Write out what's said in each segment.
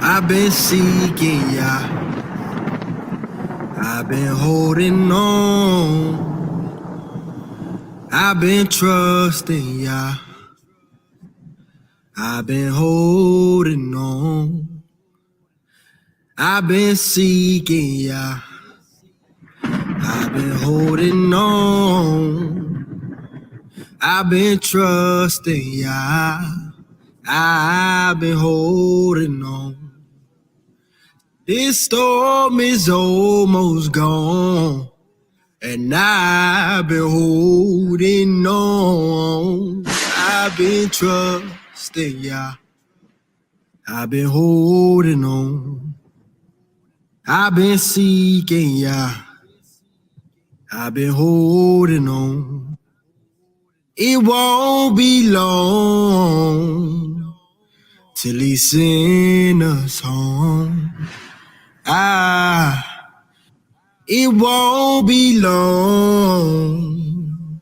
I've been seeking ya, I've been holding on, I've been trusting ya, I've been holding on, I've been seeking ya, I've been holding on, I've been trusting ya, I've been holding on. This storm is almost gone, and I've been holding on. I've been trusting ya, I've been holding on. I've been seeking ya, I've been holding on. It won't be long till he send us home. It won't be long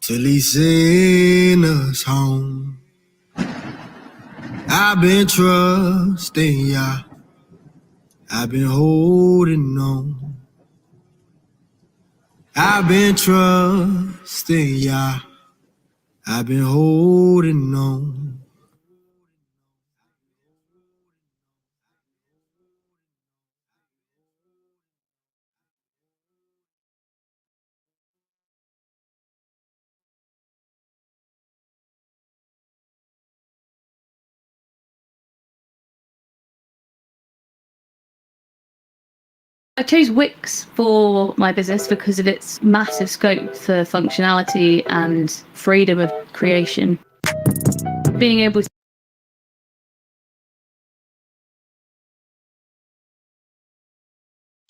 till he send us home. I've been trusting ya, I've been holding on. I've been trusting ya, I've been holding on. I chose Wix for my business because of its massive scope for functionality and freedom of creation. Being able to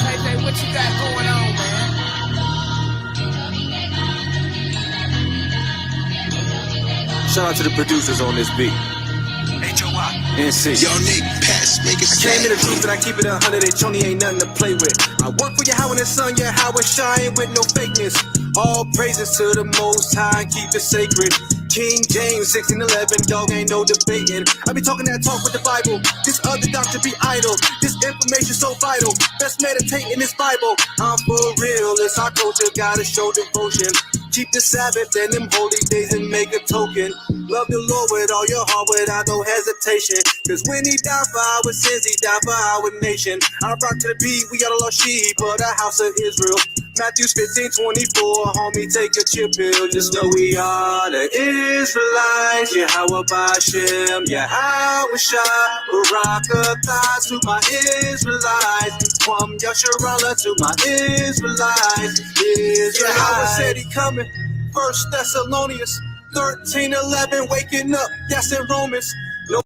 Hey, what you got going on, man? Shout out to the producers on this beat. NC. Yo, Nick, pass, make it I came in the truth and I keep it 100. Tony ain't nothing to play with. I work for your how in the sun, yeah, how it shine with no fakeness. All praises to the Most High, keep it sacred. King James 1611, dog ain't no debating. I be talking that talk with the Bible. This other doctrine be idle. This information so vital. Best meditate in this Bible. I'm for real. It's our culture, gotta show devotion. Keep the Sabbath and them holy days and make a token. Love the Lord with all your heart without no hesitation. Cause when he died for our sins, he died for our nation. I rock to the beat, we got a lost sheep of the house of Israel. Matthew 15:24, homie, take a chill pill. Just know we are the Israelites. Yahweh Bashem, Yahweh Shah, Barakatah to my Israelites. From Yasharallah to my Israelites. Yahweh said he coming. 1 Thessalonians 13:11, waking up, that's in Romans. No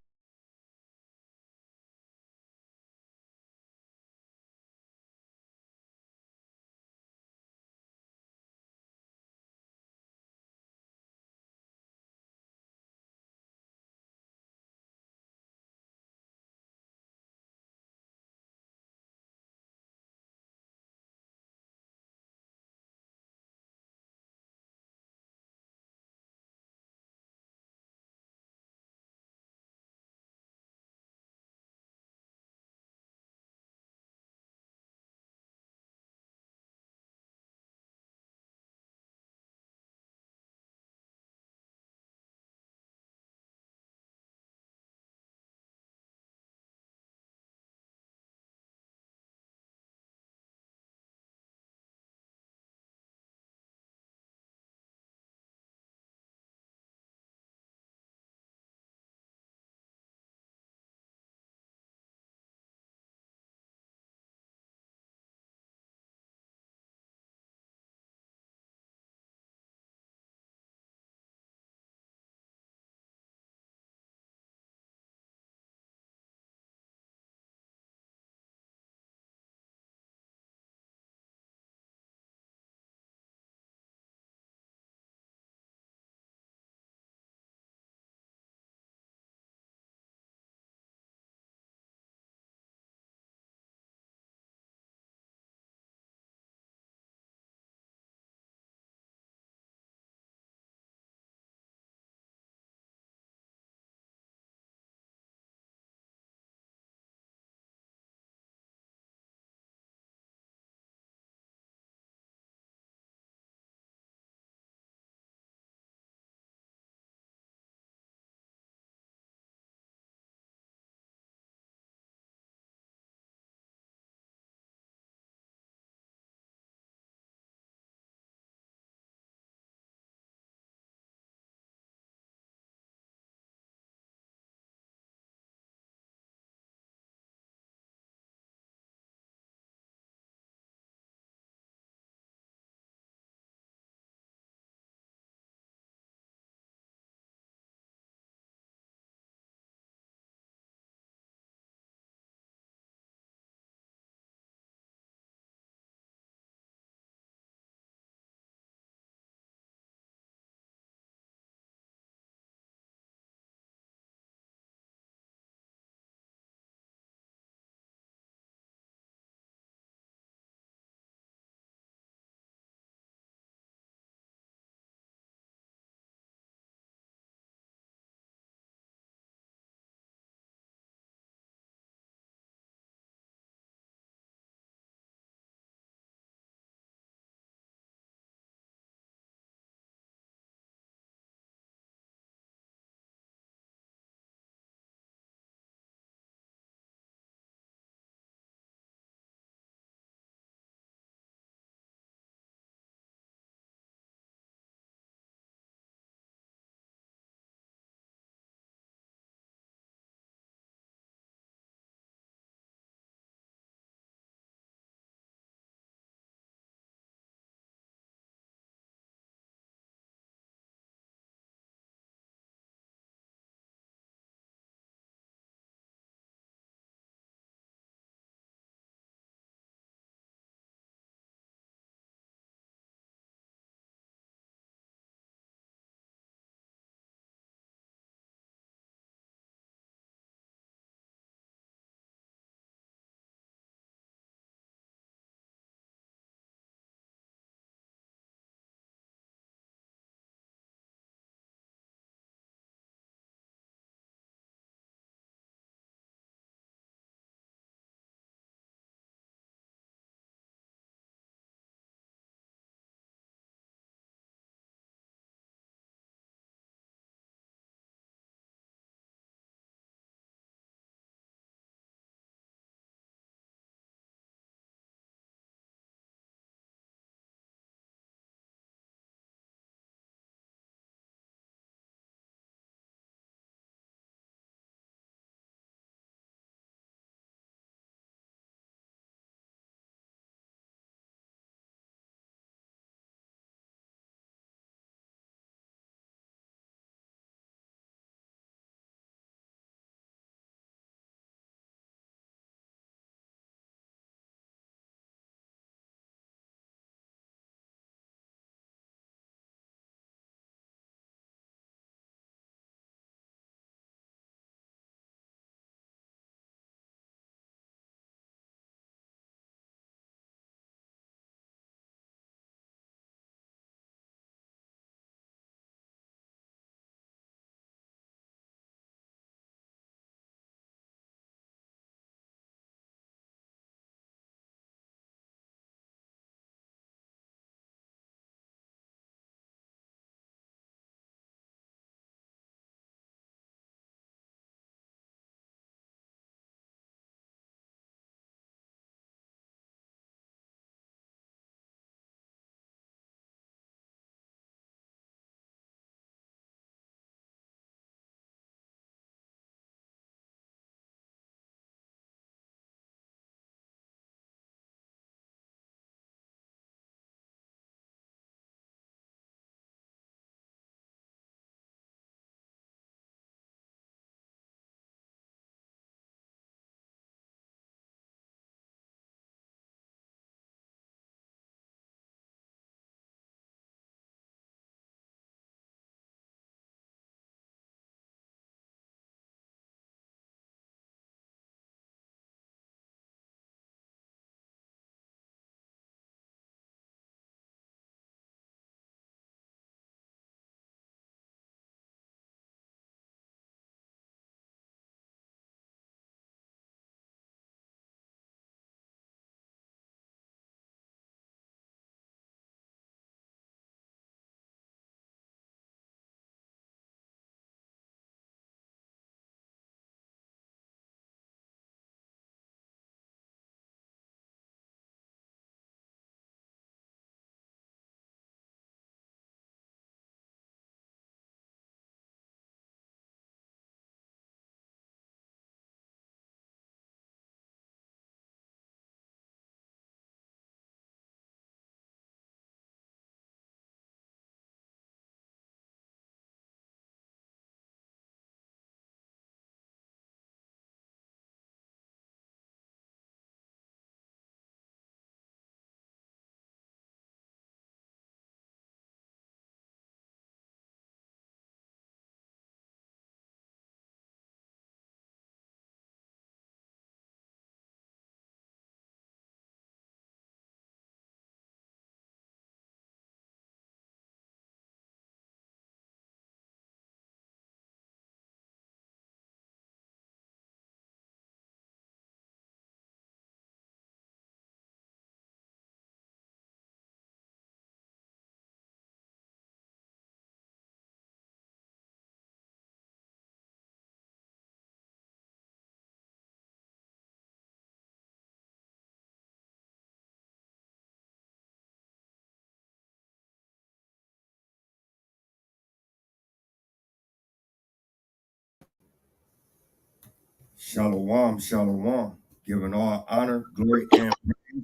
Shalom, shalom. Giving all honor, glory, and praise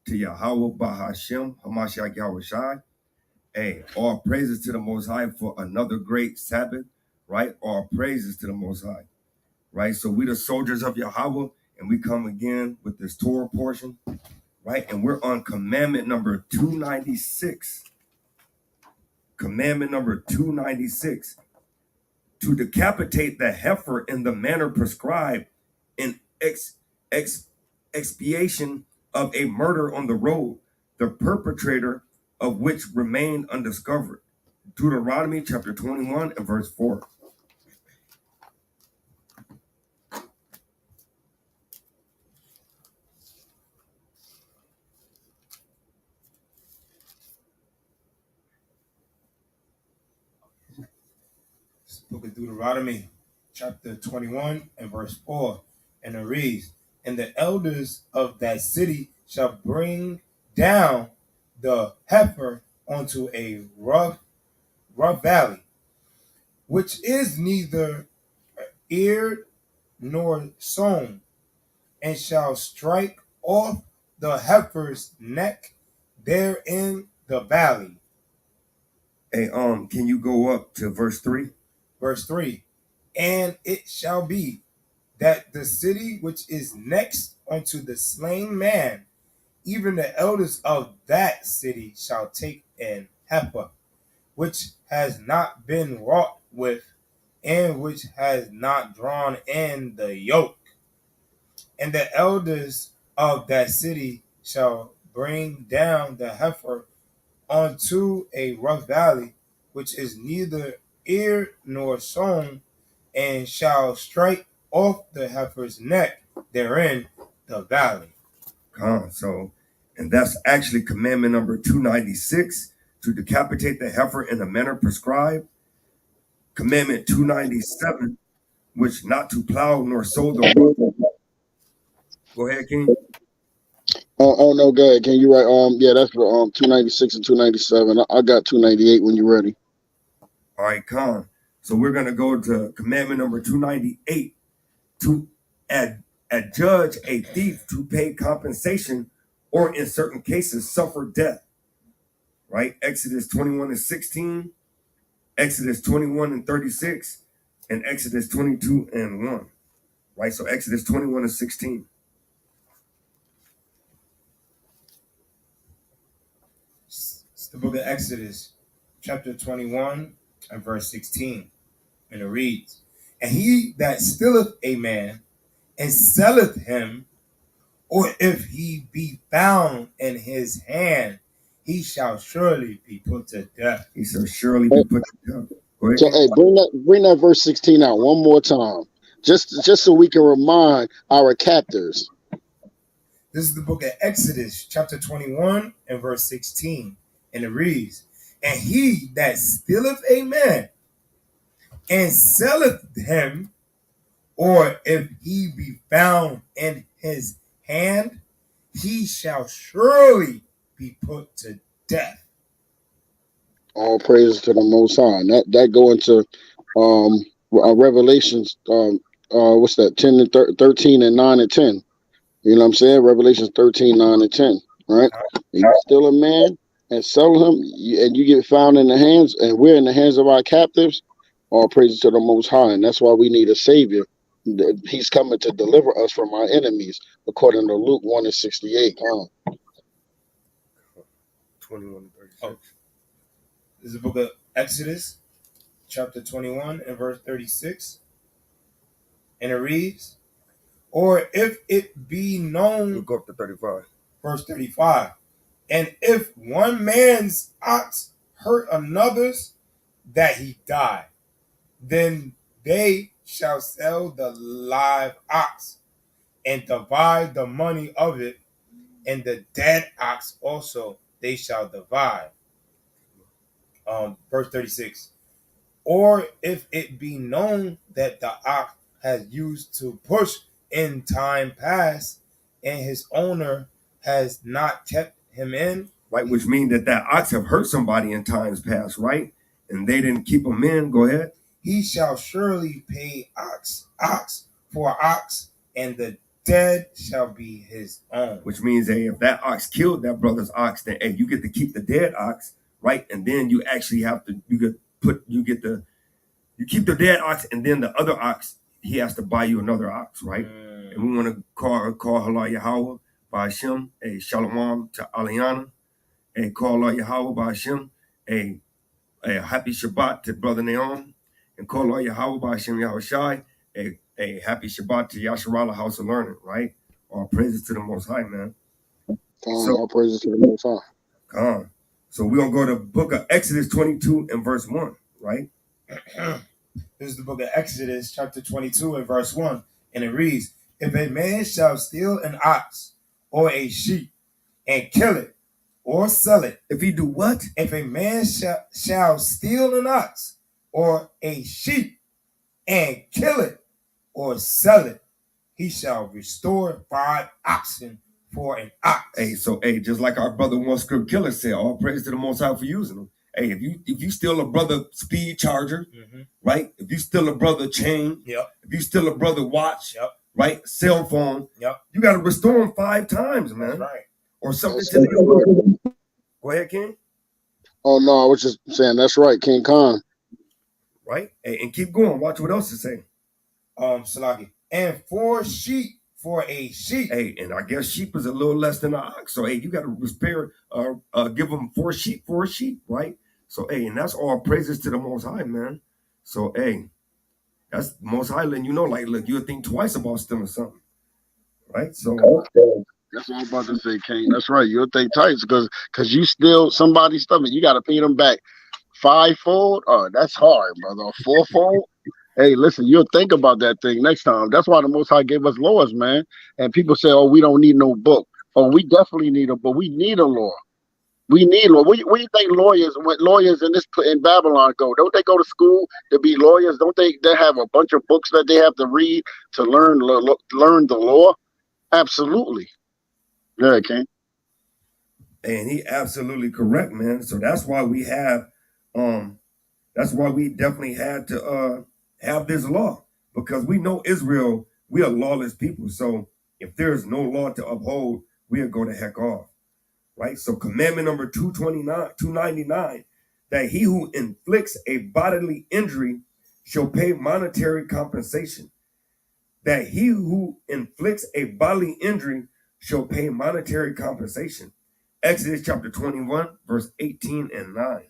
to Yahweh Bahashem, Hamashiach Yahushai. Hey, all praises to the Most High for another great Sabbath, right? All praises to the Most High, right? So we the soldiers of Yahweh, and we come again with this Torah portion, right? And we're on commandment number 296. Commandment number 296. To decapitate the heifer in the manner prescribed in expiation of a murder on the road, the perpetrator of which remained undiscovered. Deuteronomy chapter 21 and verse 4. Book of Deuteronomy, chapter 21 and verse 4, and it reads, "And the elders of that city shall bring down the heifer onto a rough valley, which is neither eared nor sown, and shall strike off the heifer's neck there in the valley." Hey, can you go up to verse 3? Verse 3, "And it shall be that the city which is next unto the slain man, even the elders of that city shall take an heifer, which has not been wrought with, and which has not drawn in the yoke. And the elders of that city shall bring down the heifer unto a rough valley, which is neither eared nor sown, and shall strike off the heifer's neck therein the valley." And that's actually commandment number 296, to decapitate the heifer in the manner prescribed. Commandment 297, which not to plow nor sow the road. Go ahead, King. Oh no, go ahead. Can you write? Yeah, that's for 296 and 297. I got 298 when you're ready. All right, Khan. So we're gonna go to commandment number 298, to adjudge a thief to pay compensation, or in certain cases suffer death. Right? Exodus 21 and 16, Exodus 21 and 36, and Exodus 22 and 1. Right? So Exodus 21 and 16. It's the book of Exodus, chapter 21 and verse 16. And it reads, "And he that stealeth a man and selleth him, or if he be found in his hand, he shall surely be put to death." He shall surely be put to death. Go ahead. So hey, bring that verse 16 out one more time, just so we can remind our captors. This is the book of Exodus, chapter 21 and verse 16. And it reads, "And he that stealeth a man and selleth him, or if he be found in his hand, he shall surely be put to death." All praises to the Most High. And that go into Revelations. What's that? 10 and 13 and 9 and 10. You know what I'm saying? Revelations 13, 9 and 10. Right? You steal a man and sell him, and you get found in the hands, and we're in the hands of our captives. All praises to the Most High, and that's why we need a Savior. He's coming to deliver us from our enemies, according to Luke 1 and 68. 21 and 36. Oh. This is the book of Exodus, chapter 21 and verse 36. And it reads, "Or if it be known," We'll go up to 35. verse 35, "and if one man's ox hurt another's, that he die, then they shall sell the live ox and divide the money of it, and the dead ox also they shall divide." Verse 36, "Or if it be known that the ox has used to push in time past, and his owner has not kept him in," right? Which means that ox have hurt somebody in times past, right? And they didn't keep him in. Go ahead. "he shall surely pay ox for ox, and the dead shall be his own. Which means, hey, if that ox killed that brother's ox, then hey, you get to keep the dead ox, right? And then you actually have to you keep the dead ox, and then the other ox, he has to buy you another ox, right? And we want to call Halal Yahweh by Hashem, a Shalom to Aliana, a call Allah Yahweh by Hashem, a happy Shabbat to Brother Naom, and call Allah Yahweh by Hashem Yahushai, a happy Shabbat to Yasharala House of Learning, right? All praises to the Most High, man. All praises to the Most High. So we're going to go to the book of Exodus 22 and verse 1, right? This is the book of Exodus, chapter 22 and verse 1. And it reads, if a man shall steal an ox or a sheep and kill it or sell it. If he do what? If a man shall steal an ox or a sheep and kill it or sell it, he shall restore 5 oxen for an ox. Hey, so just like our brother one script killer said, all praise to the Most High for using them. Hey, if you steal a brother speed charger, right? If you steal a brother chain, if you steal a brother watch, right? Cell phone, you got to restore them 5 times, man. That's right. Or something to the Go ahead, King. Oh no, I was just saying that's right, King Khan. Right? Hey, and keep going. Watch what else it say. Salaki. And 4 sheep for a sheep. Hey, and I guess sheep is a little less than an ox. So hey, you got to spare give them 4 sheep for a sheep, right? So hey, and that's all praises to the Most High, man. So hey, that's the Most High letting you know, like, look, you'll think twice about stealing something, right? So that's what I'm about to say, King. That's right. You'll think tight because you steal somebody's stuff and you got to pay them back 5-fold. Oh, that's hard, brother. 4-fold. Hey, listen, you'll think about that thing next time. That's why the Most High gave us laws, man. And people say, oh, we don't need no book. Oh, we definitely need a book. We need a law. We need law. Where do you think lawyers in Babylon go? Don't they go to school to be lawyers? Don't they have a bunch of books that they have to read to learn the law? Absolutely. Yeah, King. And he absolutely correct, man. So that's why we have definitely had to have this law, because we know Israel, we are lawless people. So if there's no law to uphold, we'll go the heck off. Right? So commandment number 299, that he who inflicts a bodily injury shall pay monetary compensation. That he who inflicts a bodily injury shall pay monetary compensation. Exodus chapter 21, verse 18 and 9.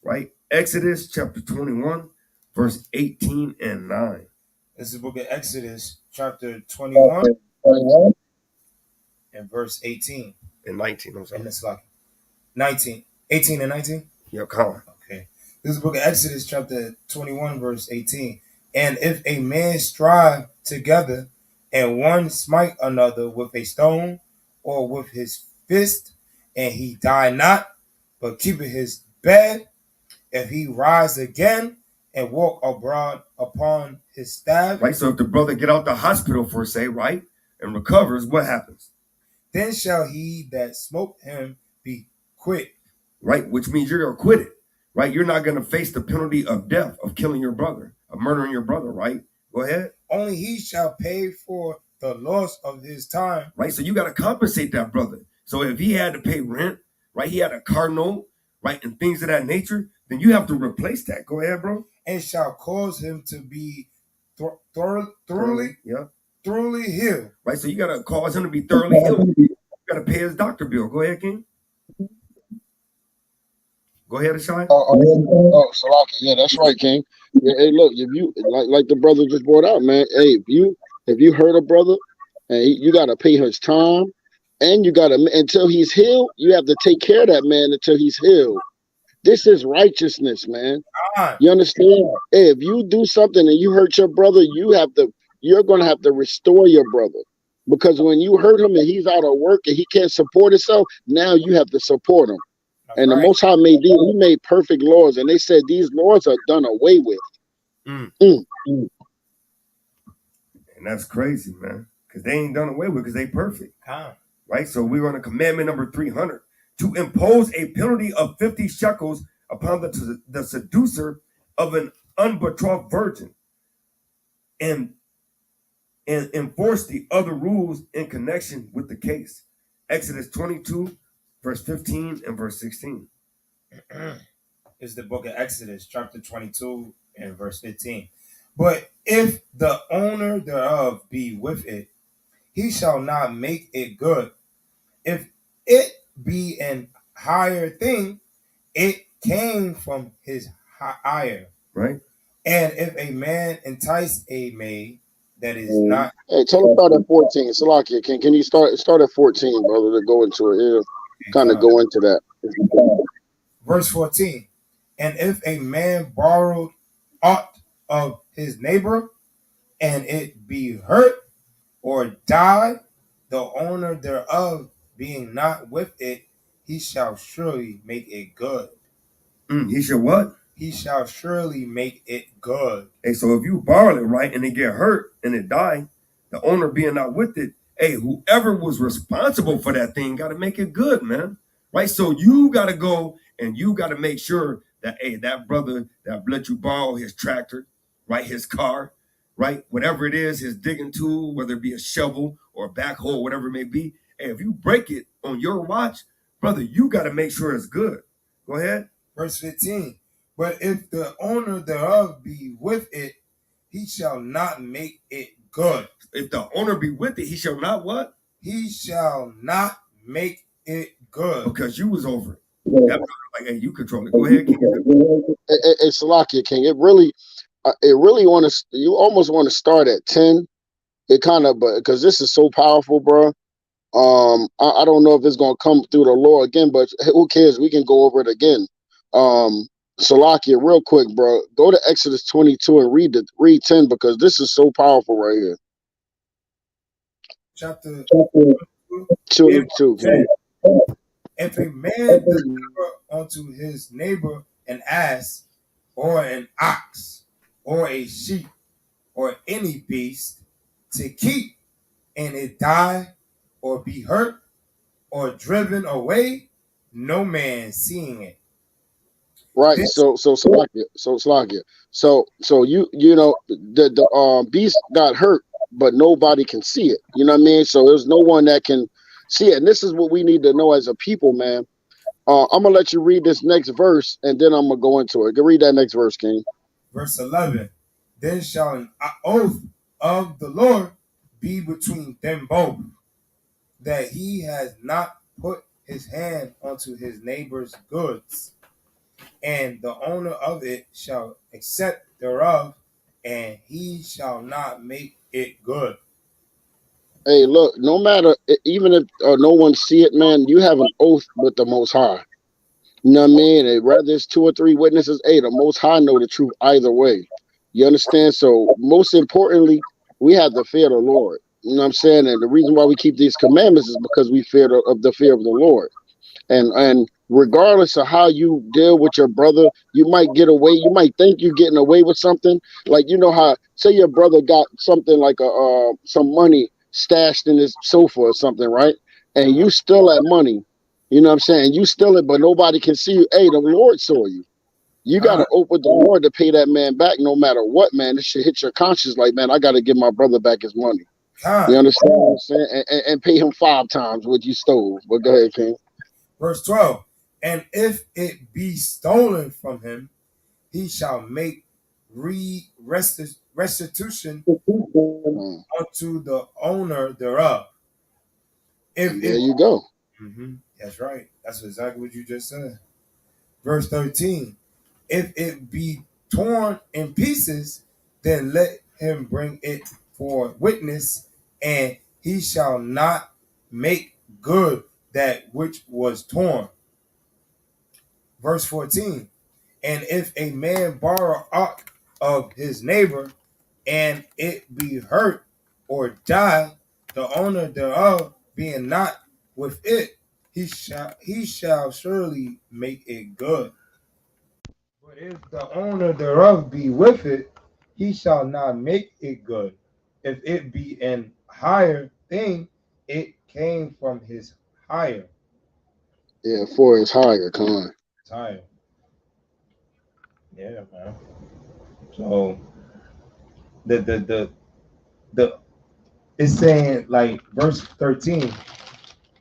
Right? Exodus chapter 21, verse 18 and 9. This is the book of Exodus, chapter 21 and verse 18. And 19, I'm sorry. And it's like 19. 18 and 19? Yeah, come on. Okay. This is the book of Exodus, chapter 21, verse 18. And if a man strive together, and one smite another with a stone or with his fist, and he die not, but keepeth his bed, if he rise again and walk abroad upon his staff. Right, so if the brother get out the hospital for say, right, and recovers, what happens? Then shall he that smote him be quit. Right, which means you're acquitted. Right, you're not going to face the penalty of death, of killing your brother, of murdering your brother, right? Go ahead. Only he shall pay for the loss of his time. Right, so you got to compensate that brother. So if he had to pay rent, right, he had a car note, right, and things of that nature, then you have to replace that. Go ahead, bro. And shall cause him to be thoroughly healed. Right, so you got to cause him to be thoroughly healed. You got to pay his doctor bill. Go ahead, King. Go ahead, Ashai. Salaki. Yeah, that's right, King. Yeah, hey, look, if you like the brother just brought out, man. Hey, if you hurt a brother, and you got to pay his time, and you got to until he's healed. You have to take care of that man until he's healed. This is righteousness, man. You understand? Hey, if you do something and you hurt your brother, you're gonna have to restore your brother, because when you hurt him and he's out of work and he can't support himself, now you have to support him. And the Most High he made perfect laws, and they said these laws are done away with. And that's crazy, man, because they ain't done away with, because they perfect. Right? So we're on a commandment number 300, to impose a penalty of 50 shekels upon the seducer of an unbetrothed virgin, and and enforce the other rules in connection with the case. Exodus 22, verse 15 and verse 16. Is the book of Exodus, chapter 22 and verse 15. But if the owner thereof be with it, he shall not make it good. If it be an higher thing, it came from his hire. Right? And if a man entice a maid that is not. Hey, tell us start at 14. Salakia, can you start at 14, brother, to go into it? It'll kind of go into that. Verse 14. And if a man borrowed aught of his neighbor, and it be hurt or die, the owner thereof being not with it, he shall surely make it good. He shall what? He shall surely make it good. Hey, so if you borrow it, right, and it get hurt and it die, the owner being not with it, hey, whoever was responsible for that thing got to make it good, man. Right? So you got to go and you got to make sure that, hey, that brother that let you borrow his tractor, right, his car, right, whatever it is, his digging tool, whether it be a shovel or a backhoe, whatever it may be, hey, if you break it on your watch, brother, you got to make sure it's good. Go ahead. Verse 15. But if the owner thereof be with it, he shall not make it good. If the owner be with it, he shall not what? He shall not make it good. Because you was over it. That brother like, hey, you control it. Go ahead, King. Hey, Salakia, King, it really want to. You almost want to start at 10. It kind of, but because this is so powerful, bro. I don't know if it's gonna come through the law again, but who cares? We can go over it again. Salakia, real quick, bro. Go to Exodus 22 and read 10 because this is so powerful right here. Chapter 22. If a man deliver unto his neighbor an ass, or an ox, or a sheep, or any beast to keep, and it die, or be hurt, or driven away, no man seeing it. Right. So Salakia. So you know the beast got hurt, but nobody can see it. You know what I mean? So there's no one that can see it. And this is what we need to know as a people, man. I'm gonna let you read this next verse, and then I'm gonna go into it. Go read that next verse, King. Verse 11. Then shall an oath of the Lord be between them both, that he has not put his hand onto his neighbor's goods, and the owner of it shall accept thereof, and he shall not make it good. Hey, look, no matter, even if no one see it, man, you have an oath with the Most High. You know what I mean? And whether it's 2 or 3 witnesses, hey, the Most High know the truth either way. You understand? So most importantly, we have the fear of the Lord. You know what I'm saying? And the reason why we keep these commandments is because we fear the fear of the Lord. And regardless of how you deal with your brother, you might get away. You might think you're getting away with something. Like, you know how, say your brother got something like some money stashed in his sofa or something, right? And you steal that money. You know what I'm saying? You steal it, but nobody can see you. Hey, the Lord saw you. You got to open the Lord to pay that man back no matter what, man. This should hit your conscience like, man, I got to give my brother back his money. You understand what I'm saying? And pay him 5 times what you stole. But go ahead, King. Verse 12. And if it be stolen from him, he shall make restitution unto the owner thereof. There you go. That's right. That's exactly what you just said. Verse 13. If it be torn in pieces, then let him bring it for witness, and he shall not make good that which was torn. Verse 14. And if a man borrow aught of his neighbor, and it be hurt or die, the owner thereof being not with it, he shall surely make it good. But if the owner thereof be with it, he shall not make it good. If it be an higher thing, it came from his hire. Yeah, for his higher, come on. Hire. Yeah, man. So the it's saying like verse 13,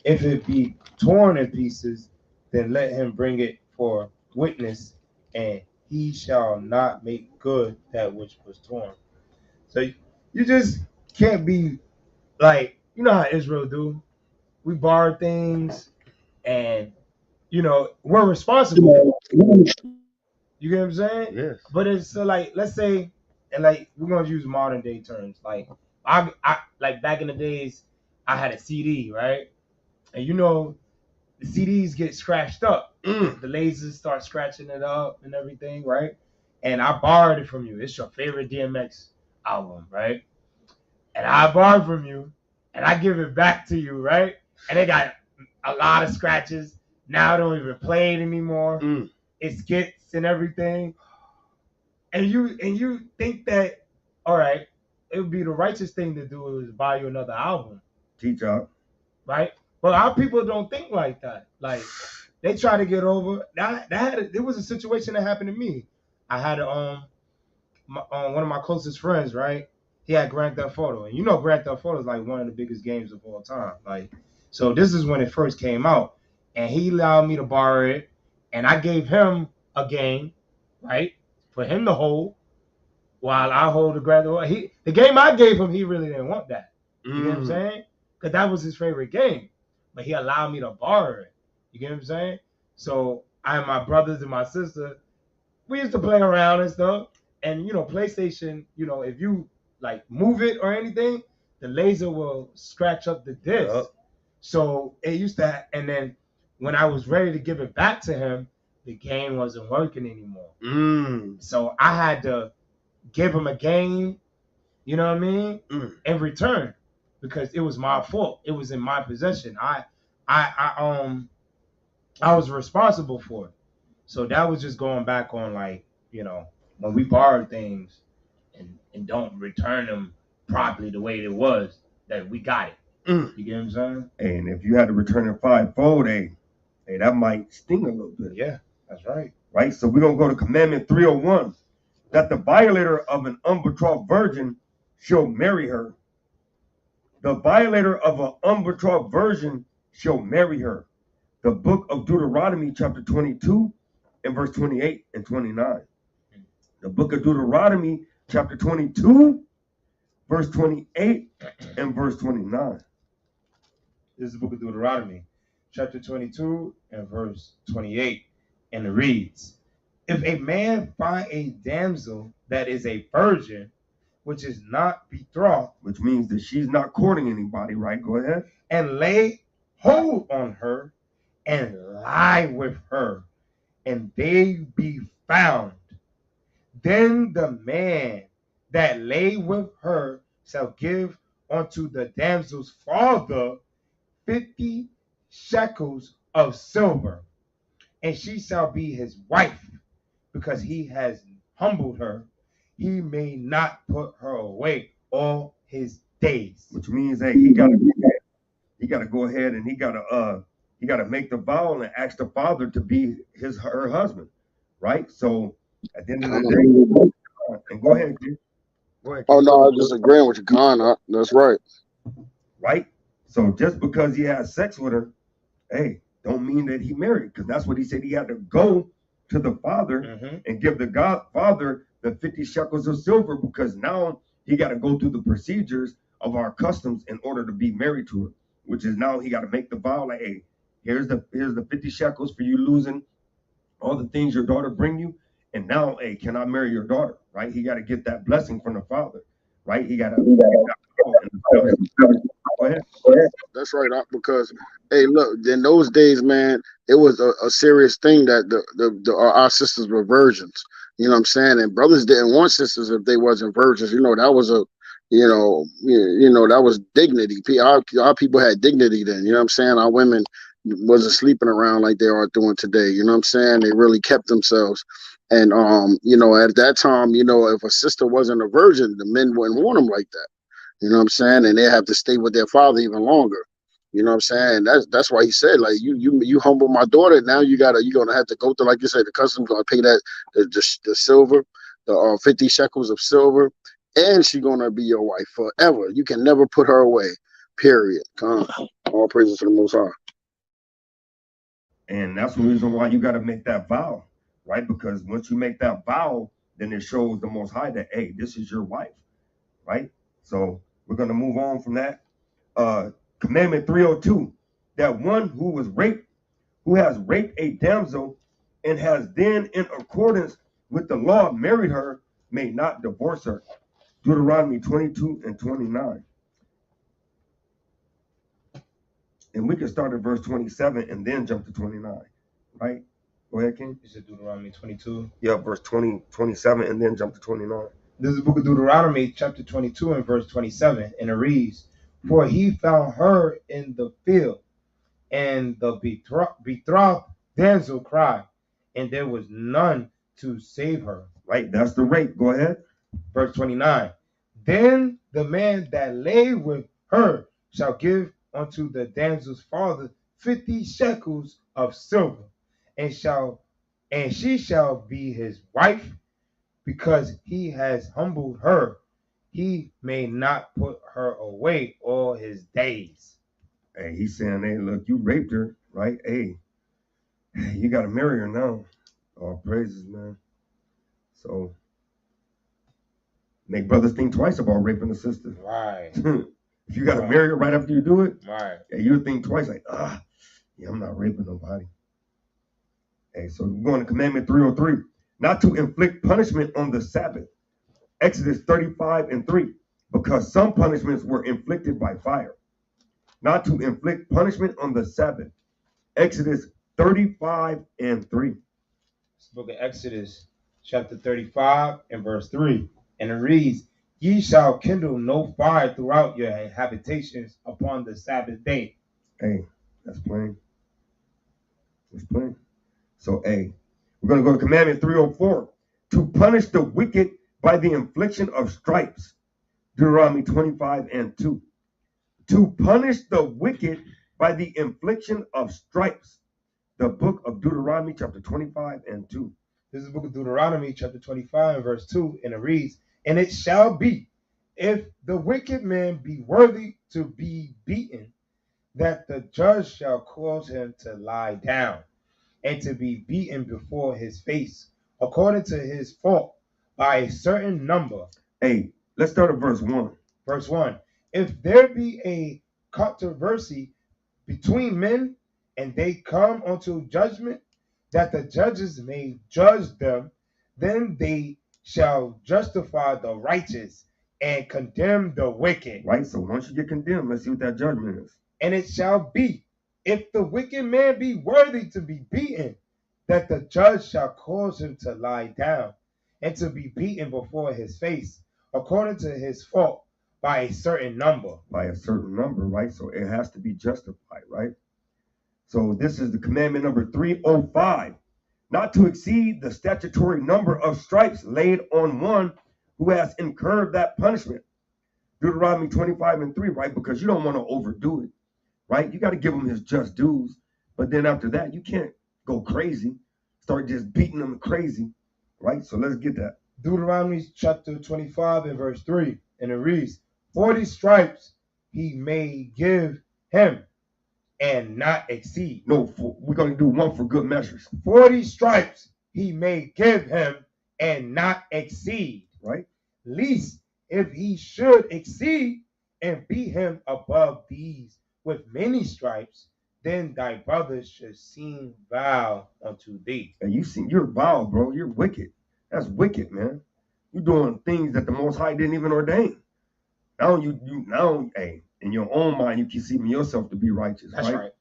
if it be torn in pieces, then let him bring it for witness, and he shall not make good that which was torn. So you just can't be like, you know how Israel do. We borrow things, and we're responsible. You get what I'm saying? Yes. But it's so like, let's say, and like we're gonna use modern day terms. Like I like back in the days, I had a CD, right? And the CDs get scratched up. The lasers start scratching it up and everything, right? And I borrowed it from you. It's your favorite DMX album, right? And I borrowed from you, and I give it back to you, right? And it got a lot of scratches. Now I don't even play it anymore. It skits and everything. And you think that, all right, it would be the righteous thing to do is buy you another album. Teach out. Right? But our people don't think like that. Like, they try to get over that. There was a situation that happened to me. I had one of my closest friends, right? He had Grand Theft Auto, and Grand Theft Auto is like one of the biggest games of all time. Like, so this is when it first came out, and he allowed me to borrow it, and I gave him a game, right, for him to hold, while I hold the Grand Theft Auto. The game I gave him, he really didn't want that. You get what I'm saying? Because that was his favorite game, but he allowed me to borrow it. You get what I'm saying? So I and my brothers and my sister, we used to play around and stuff. And PlayStation, if you like move it or anything, the laser will scratch up the disc. Yep. So it used to, and then when I was ready to give it back to him, the game wasn't working anymore. So I had to give him a game, you know what I mean, in return, because it was my fault. It was in my possession. I was responsible for it. So that was just going back on, like, when we borrow things and don't return them properly the way it was, that we got it. You get what I'm saying? And if you had to return it fivefold, hey, that might sting a little bit. Yeah, that's right. Right? So we're going to go to Commandment 301, that the violator of an unbetrothed virgin shall marry her. The violator of an unbetrothed virgin shall marry her. The book of Deuteronomy, chapter 22, and verse 28 and 29. The book of Deuteronomy, chapter 22, verse 28 and verse 29. This is the book of Deuteronomy, chapter 22 and verse 28. And it reads, if a man find a damsel that is a virgin, which is not betrothed, which means that she's not courting anybody, right? Go ahead. And lay hold on her and lie with her, and they be found, then the man that lay with her shall give unto the damsel's father 50 shekels of silver, and she shall be his wife, because he has humbled her. He may not put her away all his days. Which means that he gotta go ahead and he gotta make the vow and ask the father to be her husband, right? So at the end of the day, and go ahead, kid. Go ahead, kid. Oh no, I'm just agreeing with you, Khan. That's right. Right? So just because he has sex with her, hey, don't mean that he married, because that's what he said. He had to go to the father and give the godfather the 50 shekels of silver, because now he got to go through the procedures of our customs in order to be married to her, which is now he got to make the vow, like, hey, here's the 50 shekels for you losing all the things your daughter bring you, and now, hey, can I marry your daughter? Right? He got to get that blessing from the father, right? He got to go ahead. That's right, because hey, look, in those days, man, it was a serious thing that our sisters were virgins. You know what I'm saying? And brothers didn't want sisters if they wasn't virgins. That was that was dignity. Our people had dignity then. You know what I'm saying? Our women wasn't sleeping around like they are doing today. You know what I'm saying? They really kept themselves. And at that time, if a sister wasn't a virgin, the men wouldn't want them like that. You know what I'm saying? And they have to stay with their father even longer. You know what I'm saying? That's why he said, like, you humble my daughter. Now you're gonna have to go through, like you said, the customs gonna pay that the silver, the 50 shekels of silver, and she's gonna be your wife forever. You can never put her away. Period. Come on. All praises to the Most High. And that's the reason why you got to make that vow, right? Because once you make that vow, then it shows the Most High that, hey, this is your wife, right? So we're going to move on from that. Commandment 302, that one who has raped a damsel and has then, in accordance with the law, married her, may not divorce her. Deuteronomy 22 and 29. And we can start at verse 27 and then jump to 29, right? Go ahead, King. Is it Deuteronomy 22? Yeah, verse 27 and then jump to 29. This is the book of Deuteronomy, chapter 22 and verse 27, and it reads, "For he found her in the field, and the betrothed damsel cried, and there was none to save her." Right, that's the rape. Go ahead. Verse 29, "Then the man that lay with her shall give unto the damsel's father 50 shekels of silver, and she shall be his wife, because he has humbled her. He may not put her away all his days." Hey, he's saying, hey, look, you raped her, right? Hey, you got to marry her now. All praises, man. So make brothers think twice about raping a sister. Right. If you got to marry her right after you do it, Right. yeah, you would think twice, like, yeah, I'm not raping nobody. Hey, so we're going to Commandment 303, not to inflict punishment on the Sabbath. Exodus 35 and 3, because some punishments were inflicted by fire. Not to inflict punishment on the Sabbath. Exodus 35 and 3. It's the book of Exodus, chapter 35 and verse 3. And it reads, "Ye shall kindle no fire throughout your habitations upon the Sabbath day." Hey, that's plain. That's plain. So, hey, we're going to go to Commandment 304, to punish the wicked by the infliction of stripes. Deuteronomy 25 and 2. To punish the wicked by the infliction of stripes. The book of Deuteronomy, chapter 25 and 2. This is the book of Deuteronomy, chapter 25 and verse 2. And it reads, "And it shall be, if the wicked man be worthy to be beaten, that the judge shall cause him to lie down, and to be beaten before his face, according to his fault, by a certain number." Hey, let's start at verse 1. Verse 1, "If there be a controversy between men, and they come unto judgment, that the judges may judge them, then they shall justify the righteous and condemn the wicked." Right, so once you get condemned, let's see what that judgment is. "And it shall be, if the wicked man be worthy to be beaten, that the judge shall cause him to lie down, and to be beaten before his face, according to his fault, by a certain number." By a certain number, right? So it has to be justified, right? So this is the commandment number 305, not to exceed the statutory number of stripes laid on one who has incurred that punishment. Deuteronomy 25 and 3, right? Because you don't want to overdo it, right? You got to give him his just dues. But then after that, you can't go crazy, start just beating them crazy, right? So let's get that. Deuteronomy chapter 25 and verse 3, and it reads, 40 stripes he may give him, and not exceed. No, we're going to do one for good measures. 40 stripes he may give him, and not exceed. Right? Least if he should exceed and beat him above these with many stripes, then thy brothers should seem vile unto thee. And you're vile, bro. You're wicked. That's wicked, man. You're doing things that the Most High didn't even ordain. Now now, hey, in your own mind, you conceiving yourself to be righteous. That's right.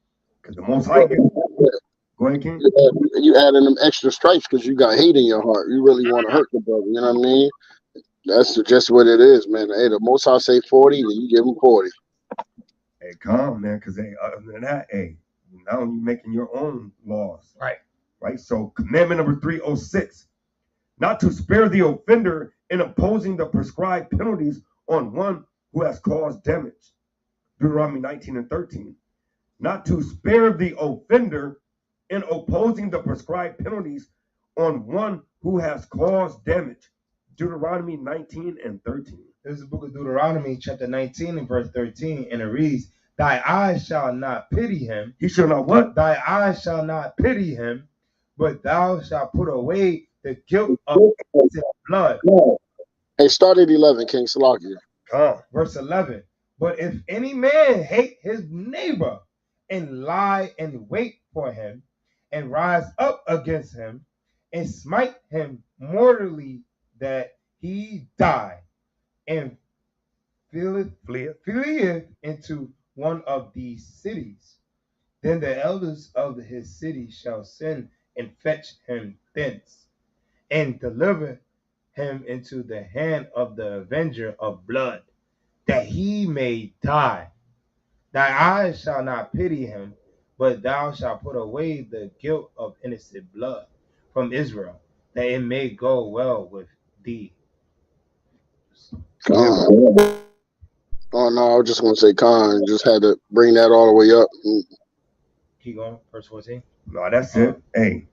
Because the Most High. Go ahead, King. You adding them extra stripes because you got hate in your heart. You really want to hurt the brother. You know what I mean? That's just what it is, man. Hey, the Most High say 40, then you give him 40. Hey, calm, man. Because hey, other than that, hey, now you're making your own laws. Right. Right. So commandment number 306, not to spare the offender in imposing the prescribed penalties on one who has caused damage. Deuteronomy 19 and 13. Not to spare the offender in opposing the prescribed penalties on one who has caused damage. Deuteronomy 19 and 13. This is the book of Deuteronomy, chapter 19 and verse 13, and it reads, "Thy eyes shall not pity him." He shall not what? Thy eyes shall not pity him, but thou shalt put away the guilt of innocent blood. Hey, start at 11, King Salakia. Verse 11. But if any man hate his neighbor and lie in wait for him and rise up against him and smite him mortally that he die and fleeth into one of these cities, then the elders of his city shall send and fetch him thence and deliver him into the hand of the avenger of blood, that he may die. Thy eyes shall not pity him, but thou shalt put away the guilt of innocent blood from Israel, that it may go well with thee. Oh no, I was just gonna say Khan. Just had to bring that all the way up. Keep going, verse 14. No, that's it. Hey,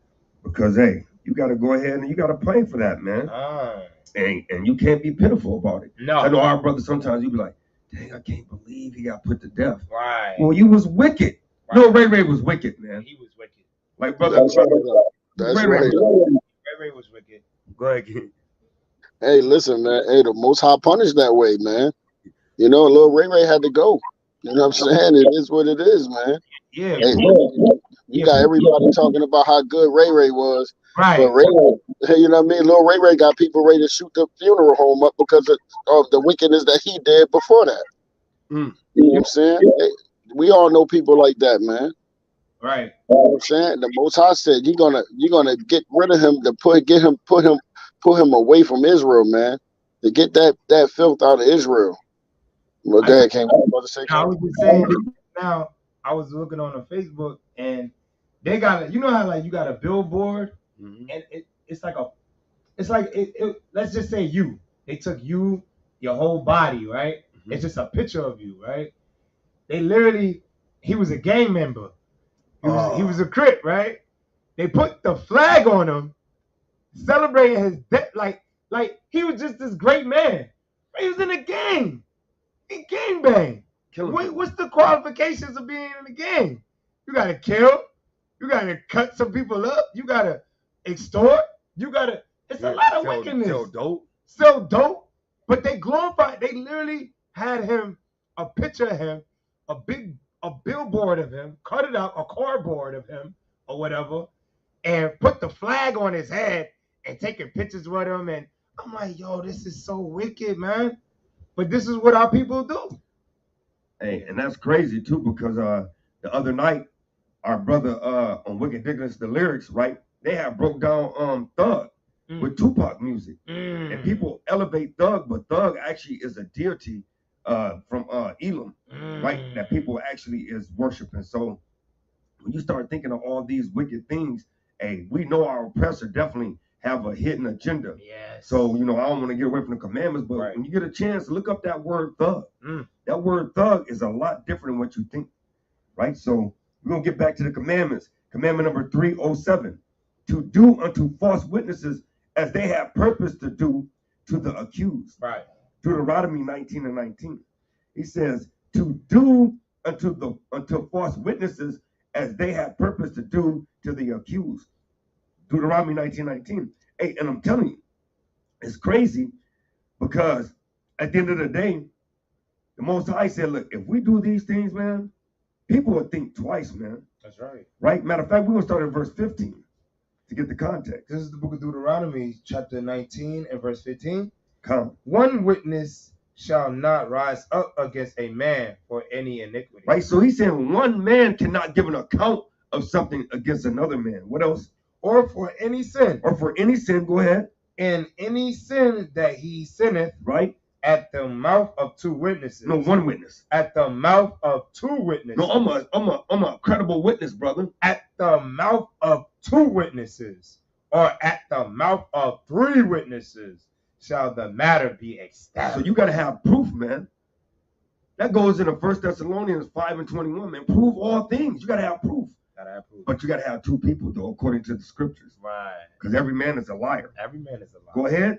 because hey, you got to go ahead and you got to pray for that, man. And you can't be pitiful about it. No. I know our brother sometimes you be like, dang, I can't believe he got put to death. Right. Well, you was wicked. Right. No, Ray was wicked, man. He was wicked. Like brother. That's right. Ray was wicked. Go ahead, kid. Hey, listen, man. Hey, the Most High punished that way, man. You know, little Ray had to go. You know what I'm saying? It is what it is, man. Yeah. Hey, you got everybody talking about how good Ray was. Right. But Ray, you know what I mean? Little Ray got people ready to shoot the funeral home up because of the wickedness that he did before that. You know what I'm saying? Hey, we all know people like that, man. Right. You know what I'm saying? The Most High said you're gonna get rid of him to put him away from Israel, man. To get that filth out of Israel. Well, Dad came on, brother. Say I was just saying. Now I was looking on Facebook and they got you know how like you got a billboard and it's like let's just say they took you, your whole body, right? It's just a picture of you, right? They literally, he was a gang member. He was a Crip, right? They put the flag on him, celebrating his death, like he was just this great man. He was in a gang. He gang bang. What's the qualifications of being in a gang? You gotta kill. You gotta cut some people up. You gotta extort. It's a lot of wickedness. Sell dope. But they glorified. They literally had him, a picture of him, a billboard of him, cut it out, a cardboard of him or whatever, and put the flag on his head and taking pictures with him. And I'm like, yo, this is so wicked, man. But this is what our people do. Hey, and that's crazy too, because the other night, our brother on Wicked Dickens, the lyrics, right? They have broke down Thug with Tupac music. And people elevate Thug, but Thug actually is a deity from Elam, right? That people actually is worshiping. So when you start thinking of all these wicked things, hey, we know our oppressor definitely have a hidden agenda. Yes. So, you know, I don't want to get away from the commandments, but when you get a chance, look up that word thug. That word thug is a lot different than what you think, right? So we're going to get back to the commandments. Commandment number 307, to do unto false witnesses as they have purpose to do to the accused. Right. Deuteronomy 19 and 19. He says, to do unto false witnesses as they have purpose to do to the accused. Deuteronomy 19:19. Hey, and I'm telling you, it's crazy because at the end of the day, the Most High said, look, if we do these things, man, people will think twice, man. That's right. Right? Matter of fact, we're going to start at verse 15 to get the context. This is the book of Deuteronomy, chapter 19 and verse 15. Come. One witness shall not rise up against a man for any iniquity. Right? So he's saying one man cannot give an account of something against another man. What else? Or for any sin. Or for any sin, go ahead. And any sin that he sinneth, right, at the mouth of two witnesses. No, one witness. At the mouth of two witnesses. No, I'm a credible witness, brother. At the mouth of two witnesses, or at the mouth of three witnesses, shall the matter be established. So you got to have proof, man. That goes into 1 Thessalonians 5 and 21, man. Prove all things. You got to have proof. But you got to have two people, though, according to the scriptures. Right. Because every man is a liar. Every man is a liar. Go ahead.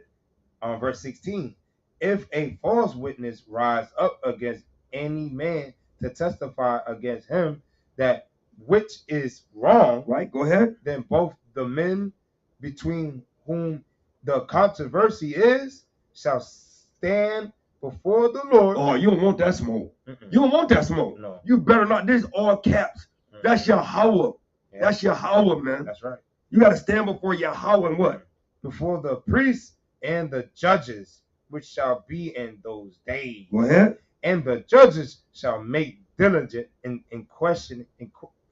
Verse 16. If a false witness rise up against any man to testify against him that which is wrong, Right, go ahead. then both the men between whom the controversy is shall stand before the Lord. Oh, you don't want that smoke. Mm-mm. You don't want that smoke. No. You better not. This is all caps. Mm-mm. That's Yahweh. Yeah. That's Yahweh, man. That's right. You got to stand before Yahweh and what? Before the priests and the judges, which shall be in those days. Go ahead. And the judges shall make diligent in question,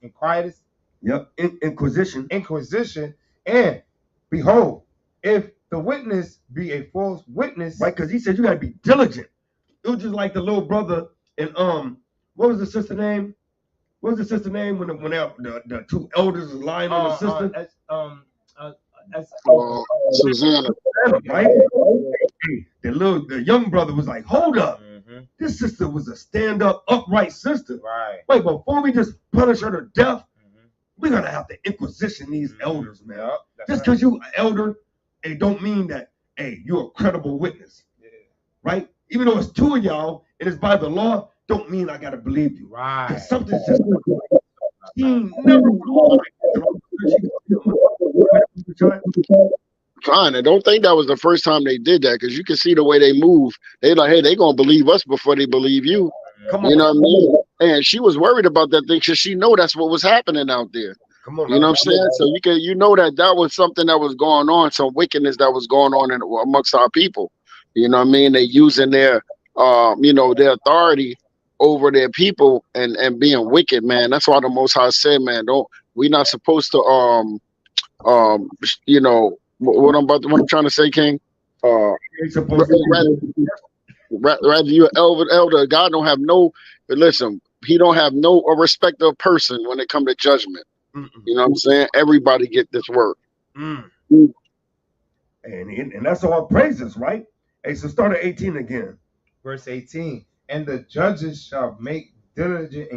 inquiries. Yep. Inquisition. And behold, if the witness be a false witness, Right, because he said you got to be diligent. It was just like the little brother and what was the sister name? What was the sister name when the two elders was lying on the sister? Susanna. Right? The young brother was like, hold up. Mm-hmm. This sister was a stand-up, upright sister. Right. Wait, before we just punish her to death, Mm-hmm. we're gonna have to inquisition these elders, man. Yep, Just because you an elder, it don't mean that, hey, you're a credible witness. Yeah. Right? Even though it's two of y'all and it's by the law, don't mean I gotta believe you. Right. Because something's just she ain't never Fine. I don't think that was the first time they did that, because you can see the way they move. They like, hey, they gonna believe us before they believe you. Come on, You know what I mean? And she was worried about that thing because she know that's what was happening out there. come on. You know what I'm saying? So you know that was something that was going on, some wickedness that was going on amongst our people. You know what I mean? They using their their authority over their people and being wicked, man. That's why the Most High said, man, we're not supposed to what I'm trying to say, King. Ain't supposed to Rather you an elder, God don't have no. Listen, He don't have no respect of person when it come to judgment. Mm-mm. You know what I'm saying? Everybody get this work. And that's all praises, right? Hey, so start at 18 again. Verse 18. And the judges shall make diligent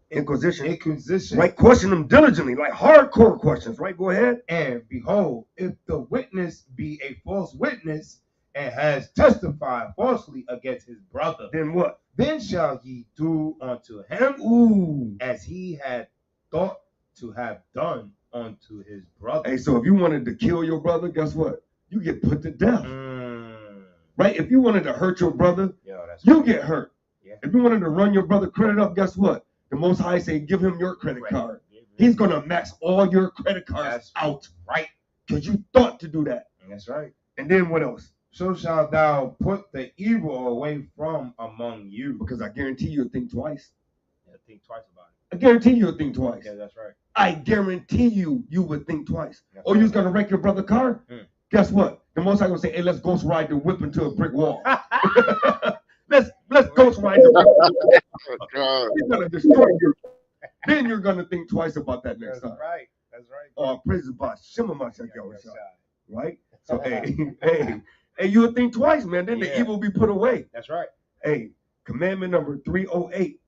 Inquisition. Right. Question them diligently, like hardcore questions, right? Go ahead. And behold, if the witness be a false witness and has testified falsely against his brother, Then what? then shall ye do unto him as he had thought to have done unto his brother. Hey, so if you wanted to kill your brother, guess what? You get put to death. Right? If you wanted to hurt your brother, you get hurt. Yeah. If you wanted to run your brother credit up, guess what? The Most High say, give him your credit card. He's going to max all your credit cards out. Right. Because you thought to do that. That's right. And then what else? So shalt thou put the evil away from among you. Because I guarantee you'll think twice. Yeah, think twice about it. I guarantee you'll think twice. Yeah, that's right. I guarantee you would think twice. That's you was going to wreck your brother's car? Guess what? The Most High going to say, hey, let's ghost ride the whip into a brick wall. Let's ghost ride the whip. He's going to destroy you. Then you're going to think twice about that next time. Right. That's right. Praise about Shimamashak Yahweh. Right? So, hey, you'll think twice, man. Then the evil will be put away. That's right. Hey, commandment number 308,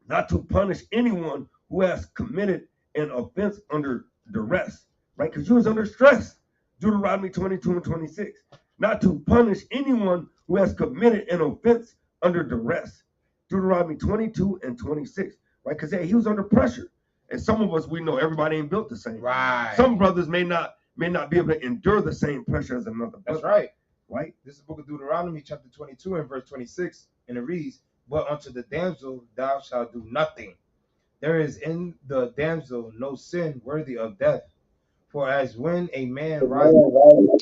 not to punish anyone who has committed an offense under duress, right? Because you was under stress. Deuteronomy 22 and 26. Not to punish anyone who has committed an offense under duress. Deuteronomy 22 and 26, right? Because he was under pressure. And some of us, we know everybody ain't built the same. Right. Some brothers may not be able to endure the same pressure as another brother. That's right. Right? This is the book of Deuteronomy, chapter 22 and verse 26, and it reads, but unto the damsel thou shalt do nothing. There is in the damsel no sin worthy of death. For as when a man rises...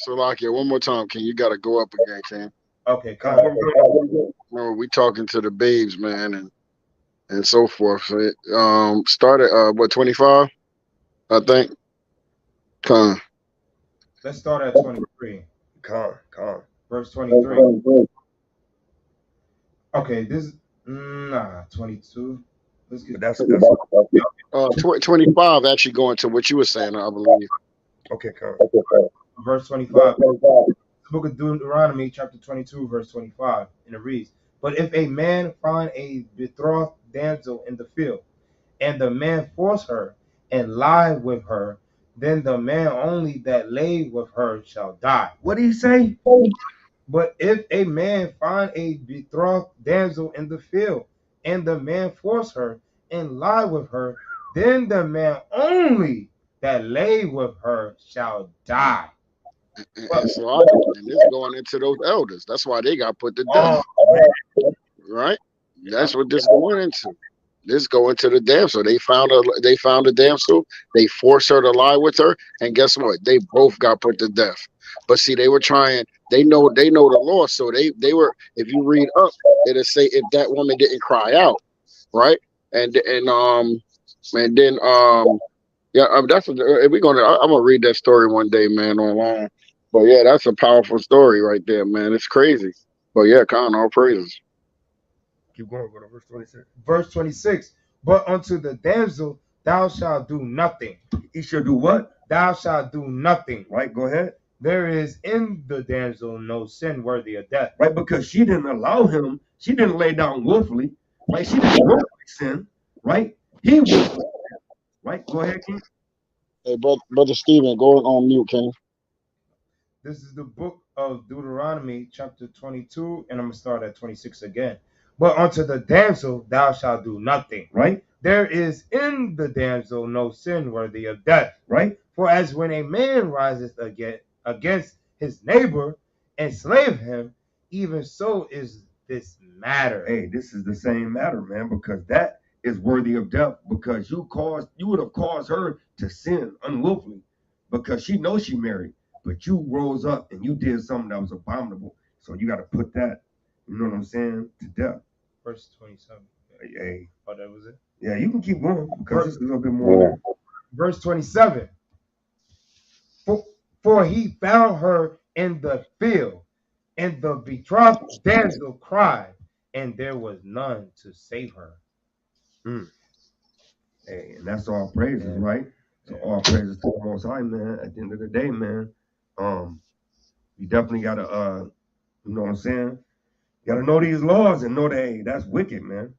Salakia, one more time, King. You got to go up again, King. Okay, come on. Remember, we talking to the babes, man, and so forth. So, start at, 25? I think. Come. Let's start at 23. Come. Verse 23. Okay, this 22. Let's get That's 25 actually going to what you were saying, I believe. okay, come. verse 25. The book of Deuteronomy, chapter 22, verse 25, and it reads, but if a man find a betrothed damsel in the field, and the man force her and lie with her, then the man only that lay with her shall die. What did he say? But if a man find a betrothed damsel in the field, and the man force her and lie with her, then the man only that lay with her shall die. And so and this going into those elders. That's why they got put to death. Right? That's what this going into. This going to the damsel. They found a damsel. They forced her to lie with her, and guess what? They both got put to death. But see, they were trying. They know the law, so they were. If you read up, it'll say if that woman didn't cry out, right? And then yeah, that's we're gonna. I'm gonna read that story one day, man, online. But yeah, that's a powerful story right there, man. It's crazy. But yeah, Con, all praises. Keep going. Go to verse 26. Verse 26. But unto the damsel thou shalt do nothing. He shall do what? Thou shalt do nothing. Right, go ahead. There is in the damsel no sin worthy of death. Right, because she didn't allow him. She didn't lay down willfully. Right, she didn't willfully sin. Right, he willfully. Right, go ahead, King. Hey, brother Stephen, go on mute, King. This is the book of Deuteronomy, chapter 22, and I'm going to start at 26 again. But unto the damsel thou shalt do nothing. Right. There is in the damsel no sin worthy of death. Right. For as when a man riseth against his neighbor and slave him, even so is this matter. Hey, this is the same matter, man, because that is worthy of death, because you would have caused her to sin unwillfully, because she knows she married, but you rose up and you did something that was abominable. So you got to put that, you know what I'm saying, to death. Verse 27. Hey. Oh, that was it? Yeah, you can keep going, because this is a little bit more. Verse 27. For he found her in the field, and the betrothed damsel cried, and there was none to save her. Hey, and that's all praises, right? So all praises to the Most High, man. At the end of the day, man, you definitely gotta, you know what I'm saying? You gotta know these laws and know that, hey, that's wicked, man.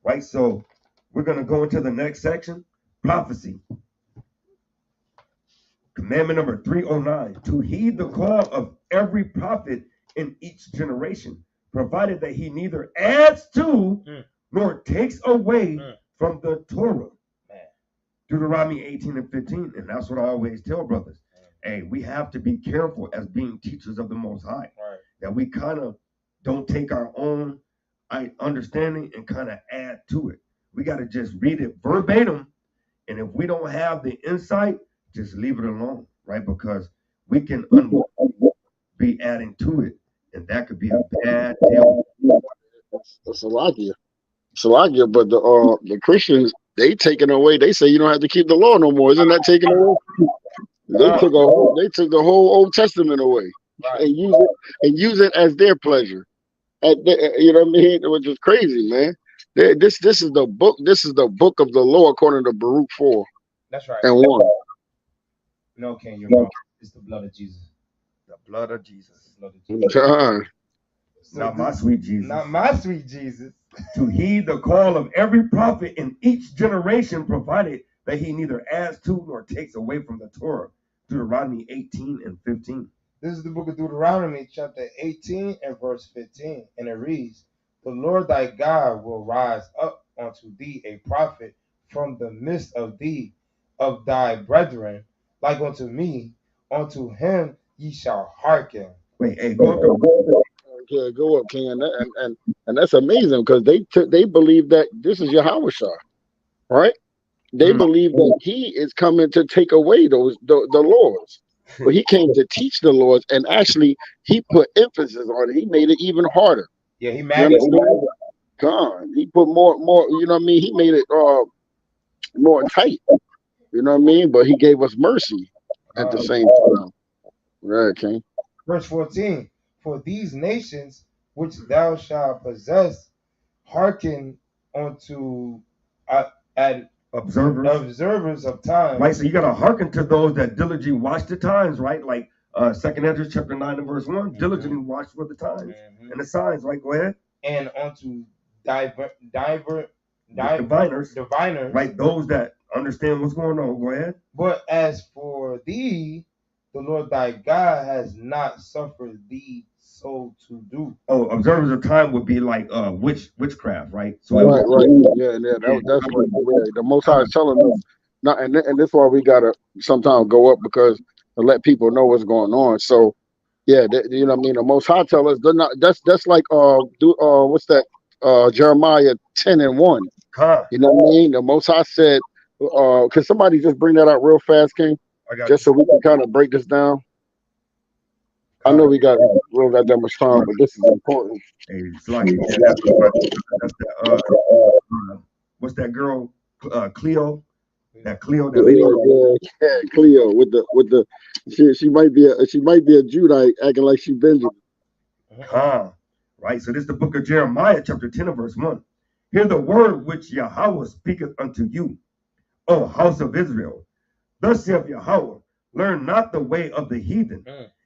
Right? So we're gonna go into the next section, prophecy. Commandment number 309, to heed the call of every prophet in each generation, provided that he neither adds to nor takes away from the Torah. Deuteronomy 18 and 15, and that's what I always tell brothers. Hey, we have to be careful as being teachers of the Most High, that we kind of don't take our own understanding and kind of add to it. We got to just read it verbatim, and if we don't have the insight, just leave it alone, right? Because we can be adding to it, and that could be a bad deal. That's Salakia, but the Christians, they taking away. They say you don't have to keep the law no more. Isn't that taken away? They took the whole Old Testament away and use it as their pleasure. You know what I mean? Which is crazy, man. This is the book. This is the book of the law according to Baruch 4. That's right. And 1. No, King, you're wrong. It's the blood of Jesus. The blood of Jesus. Not my sweet Jesus. Not my sweet Jesus. To heed the call of every prophet in each generation, provided that he neither adds to nor takes away from the Torah. Deuteronomy 18 and 15. This is the book of Deuteronomy, chapter 18 and verse 15. And it reads, the Lord thy God will rise up unto thee a prophet from the midst of thee, of thy brethren, like unto me. Unto him ye shall hearken. Wait, hey, go up. Yeah, go up, King, and that's amazing because they believe that this is Yahushua, right? They believe that he is coming to take away the laws, but he came to teach the laws, and actually he put emphasis on it. He made it even harder. Yeah, he made it. God, he put more. You know what I mean? He made it more tight. You know what I mean? But he gave us mercy at the same time. Right, King. Verse 14. For these nations which thou shalt possess hearken unto observers of time. Right, so you got to hearken to those that diligently watch the times, right? Like 2nd Ezra chapter 9 and verse 1, diligently watch for the times and the signs, right? Go ahead. And unto divers diviners, right? Those that understand what's going on. Go ahead. But as for thee, the Lord thy God has not suffered thee so to do. Oh, observers of time would be like witchcraft, right? So right. Yeah, that's right. Yeah, the Most High is telling us not, and this is why we gotta sometimes go up because to let people know what's going on. So, yeah, you know what I mean. The Most High tell us they're not. That's like what's that? Jeremiah 10:1. You know what I mean? The Most High said, can somebody just bring that out real fast, King? Just so we can kind of break this down. I know we got that much time, but this is important. Hey, it's like what's that girl? Cleo. That Cleo, that lady. Yeah, Cleo with the she might be a Judite acting like she Benjamin. Right. So this is the book of Jeremiah, chapter 10 and verse 1. Hear the word which Yahweh speaketh unto you, O house of Israel. Thus saith Yahweh, learn not the way of the heathen,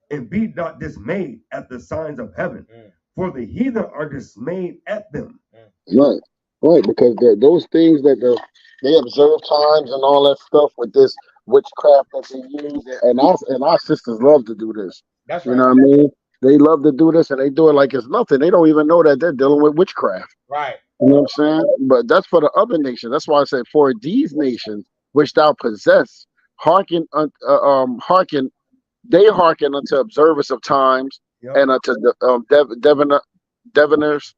and be not dismayed at the signs of heaven, for the heathen are dismayed at them. Right, because those things that they observe times and all that stuff with this witchcraft that they use, and our sisters love to do this. That's right. You know what I mean? They love to do this, and they do it like it's nothing. They don't even know that they're dealing with witchcraft. Right. You know what I'm saying? But that's for the other nations. That's why I said, for these nations which thou possess, hearken, they hearken unto observers of times and unto the diviners.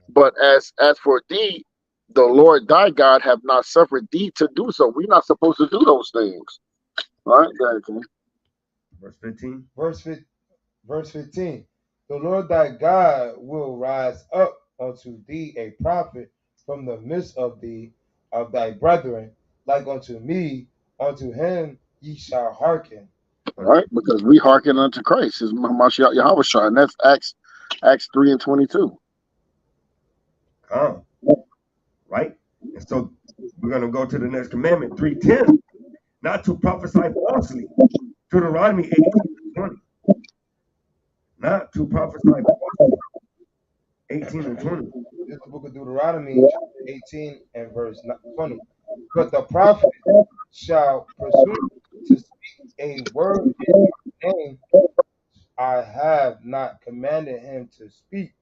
But as for thee, the Lord thy God have not suffered thee to do so. We're not supposed to do those things. All right, okay. Verse 15. Verse 15. The Lord thy God will rise up unto thee a prophet from the midst of thee, of thy brethren, like unto me, unto him ye shall hearken. All right, because we hearken unto Christ, is Mashiach Yahushua, and that's Acts 3:22. Right? And so we're going to go to the next commandment, 3:10, not to prophesy falsely. Deuteronomy 18:20. Not to prophesy falsely. 18 and 20. This is the book of Deuteronomy, 18 and verse 20. But the prophet shall presume to speak a word in your name, I have not commanded him to speak,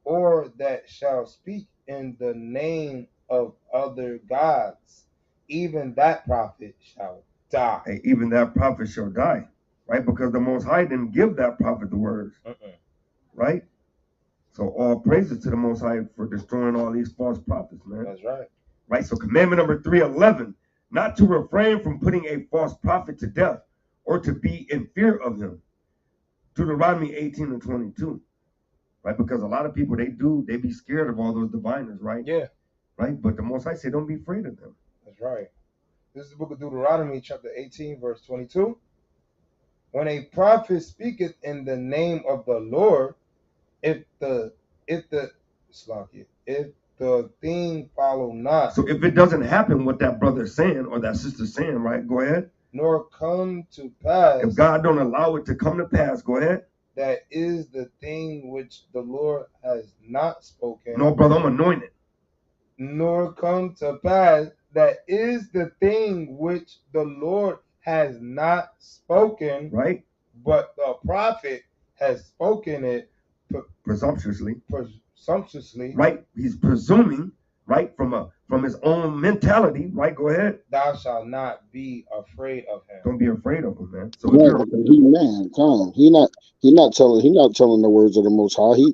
or that shall speak in the name of other gods, even that prophet shall die. Hey, even that prophet shall die, right? Because the Most High didn't give that prophet the words, right? So all praises to the Most High for destroying all these false prophets, man. That's right. Right, so commandment number 3:11, not to refrain from putting a false prophet to death or to be in fear of him. Deuteronomy 18 and 22. Right, because a lot of people, they be scared of all those diviners, right? Yeah. Right, but the Most High say don't be afraid of them. That's right. This is the book of Deuteronomy, chapter 18, verse 22. When a prophet speaketh in the name of the Lord, if the thing follow not. So if it doesn't happen what that brother's saying or that sister's saying, right? Go ahead. Nor come to pass. If God don't allow it to come to pass, go ahead. That is the thing which the Lord has not spoken. No, brother, I'm anointed. Nor come to pass, that is the thing which the Lord has not spoken. Right. But the prophet has spoken it presumptuously. Right. He's presuming, right, from his own mentality, right? Go ahead. Thou shalt not be afraid of him. Don't be afraid of him, man. So right, he man, come on. He not telling the words of the Most High.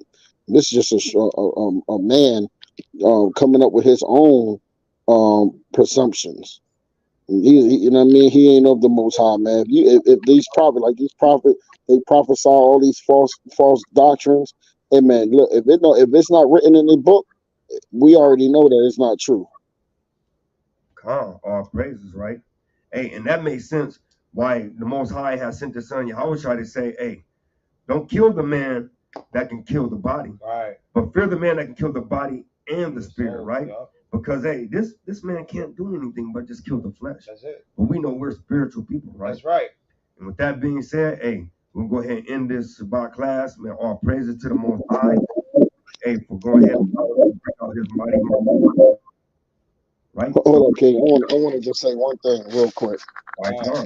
This is just a man coming up with his own presumptions. He you know what I mean? He ain't of the Most High, man. If these prophets, they prophesy all these false doctrines. Hey, man, look, if it's not written in the book, we already know that it's not true. All praises, right? Hey, and that makes sense why the Most High has sent his son Yahushua to say, hey, don't kill the man that can kill the body, right? But fear the man that can kill the body and the spirit, right? Yeah. Because hey, this man can't do anything but just kill the flesh. That's it. But we know we're spiritual people, right? That's right. And with that being said, hey, we'll go ahead and end this Shabbat class. Man, all praises to the Most High. hey, for going ahead and bring out his mighty word. Right? Hold up, King. I want to just say one thing real quick. All right, come.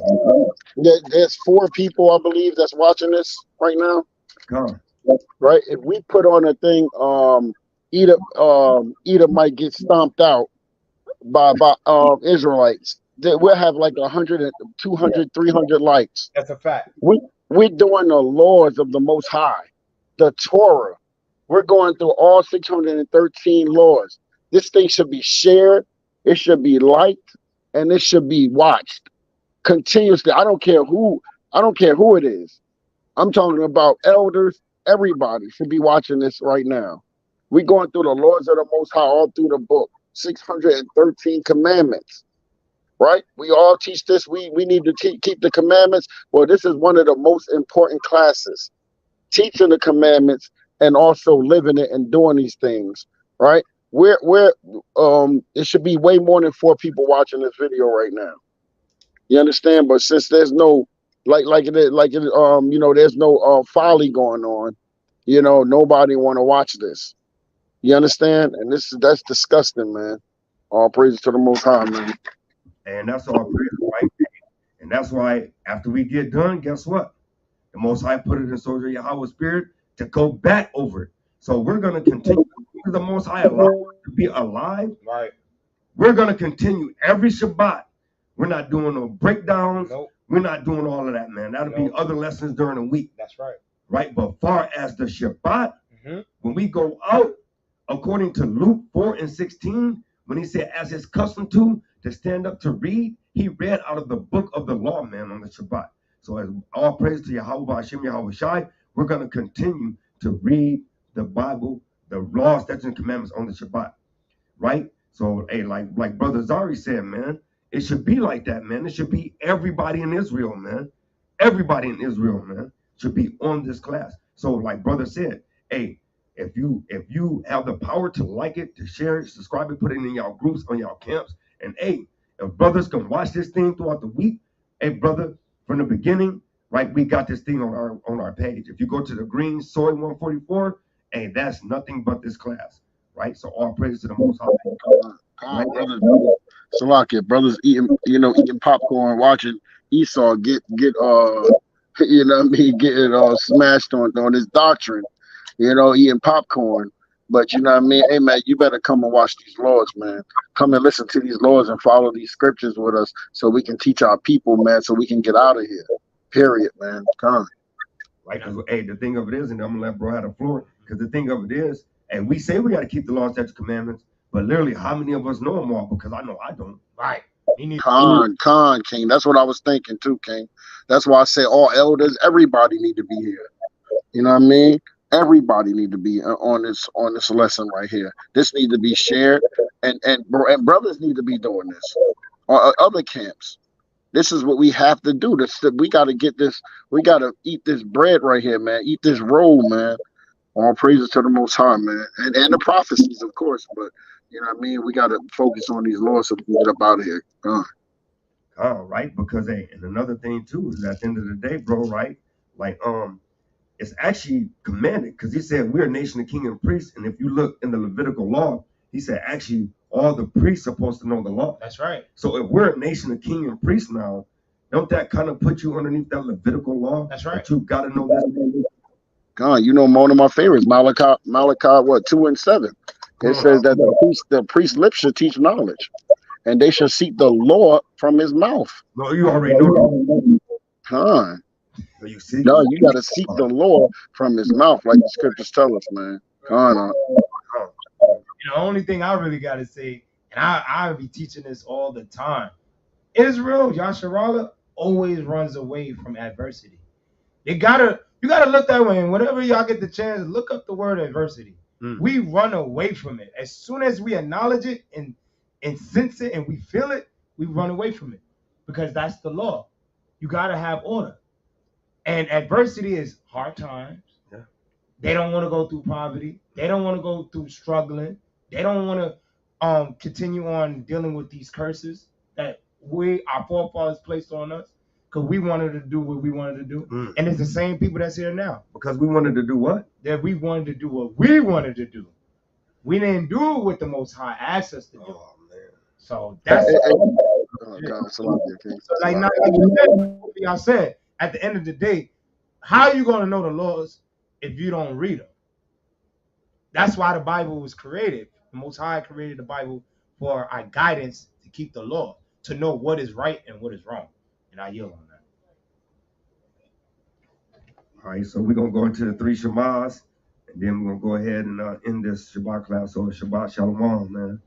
There's 4 people, I believe, that's watching this right now. Come. Right? If we put on a thing, either might get stomped out by Israelites. We'll have like 100, 200, 300 likes. That's a fact. We're doing the laws of the Most High, the Torah. We're going through all 613 laws. This thing should be shared. It should be liked, and it should be watched continuously. I don't care who it is. I'm talking about elders. Everybody should be watching this right now. We're going through the laws of the Most High all through the book. 613 commandments. Right? We all teach this. We need to keep the commandments. Well, this is one of the most important classes. Teaching the commandments and also living it and doing these things. Right? It should be way more than 4 people watching this video right now. You understand? But since there's no there's no folly going on, nobody want to watch this. You understand? And that's disgusting, man. All praises to the Most High, man. And that's all praise, right? And that's why after we get done, guess what? The Most High put it in Soldier Yahweh's spirit to go back over it. So we're going to continue. The Most High allowed to be alive. Right. We're going to continue every Shabbat. We're not doing no breakdowns. Nope. We're not doing all of that, man. That'll be other lessons during the week. That's right. Right. But far as the Shabbat, when we go out, according to Luke 4:16, when he said, as his custom to stand up to read, he read out of the book of the law, man, on the Shabbat. So as all praise to Yahweh Hashem Yahweh Shai, we're going to continue to read the Bible, the law, statutes, and commandments on the Shabbat. Right? So, hey, like Brother Zari said, man, it should be like that, man. It should be everybody in Israel, man. Everybody in Israel, man, should be on this class. So, like Brother said, hey, if you have the power to like it, to share it, subscribe it, put it in y'all groups, on y'all camps, and hey, if brothers can watch this thing throughout the week, hey, brother, from the beginning, right, we got this thing on our page. If you go to the green soy 144, hey, that's nothing but this class, right? So all praise to the Most High. Brothers eating popcorn, watching Esau get getting smashed on his doctrine, eating popcorn. But you know what I mean? Hey man, you better come and watch these laws, man. Come and listen to these laws and follow these scriptures with us so we can teach our people, man, so we can get out of here. Period, man. Come on. Right? Because hey, the thing of it is, and I'm gonna let bro have the floor, because the thing of it is, and we say we gotta keep the law, statutes, commandments, but literally how many of us know them all? Because I know I don't. Right. Con, King. That's what I was thinking too, King. That's why I say all elders, everybody need to be here. You know what I mean? Everybody need to be on this lesson right here. This need to be shared, and brothers need to be doing this. Or other camps. This is what we have to do. We got to get this. We got to eat this bread right here, man. Eat this roll, man. All praises to the Most High, man, and the prophecies, of course. But you know what I mean? We got to focus on these laws so we can get up out of here. Right? Because hey, and another thing too is at the end of the day, bro, right? Like it's actually commanded, because he said we're a nation of king and priests, and if you look in the Levitical law, he said actually all the priests are supposed to know the law. That's right. So if we're a nation of king and priests now, don't that kind of put you underneath that Levitical law? That's right. That you got to know this. God, one of my favorites, Malachi, what 2:7. It says that the priest's lips should teach knowledge, and they should seek the law from his mouth. No, you already know. Con. You see? No, you got to seek the law from his mouth, like the scriptures tell us, man. Con. The only thing I really got to say, and I be teaching this all the time, Israel, Yasharallah, always runs away from adversity. You gotta look that way, and whenever y'all get the chance, look up the word adversity. We run away from it. As soon as we acknowledge it and sense it and we feel it, we run away from it, because that's the law. You gotta have order. And adversity is hard times. Yeah. They don't want to go through poverty. They don't want to go through struggling. They don't want to continue on dealing with these curses that our forefathers placed on us. Because we wanted to do what we wanted to do. Mm. And it's the same people that's here now. Because we wanted to do what? That we wanted to do what we wanted to do. We didn't do what the Most High asked us to do. Oh, man. So that's Oh, God, so like I said, at the end of the day, how are you going to know the laws if you don't read them? That's why the Bible was created. The Most High created the Bible for our guidance to keep the law, to know what is right and what is wrong. And I yield on that. All right, so we're going to go into the 3 Shamas, and then we're going to go ahead and end this Shabbat class. So Shabbat Shalom, man.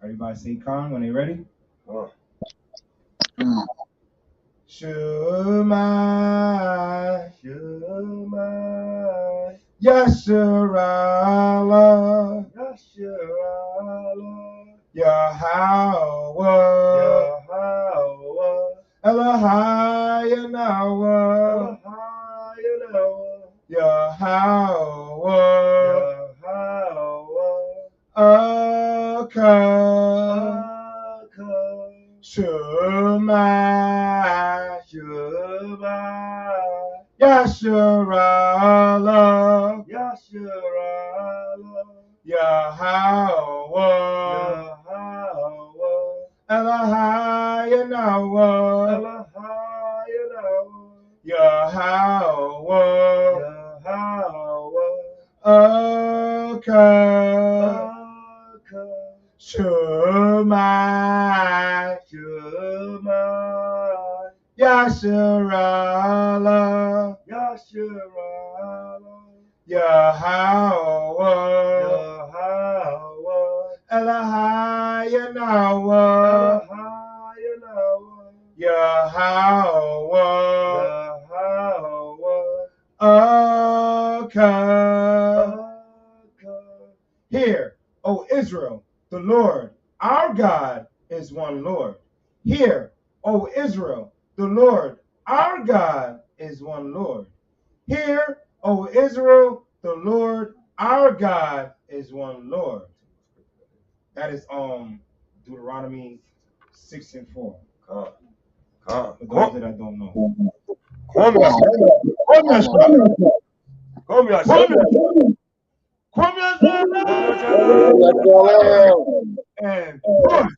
Everybody say Khan when they ready. Shema, Shema, Yasharallah, Yasharallah, Yahweh, Elohai Yahweh, Yahweh, Shema, Yasharallah, Yahweh, Elohai Yahweh, Shema, Yasharallah, Yahweh, Elohai Yahweh, Hear, O Israel, the Lord, our God, is one Lord. Hear, O Israel, the Lord, our God, is one Lord. Hear, O Israel, the Lord, our God, is one Lord. That is Deuteronomy 6:4. For those that I don't know. And push.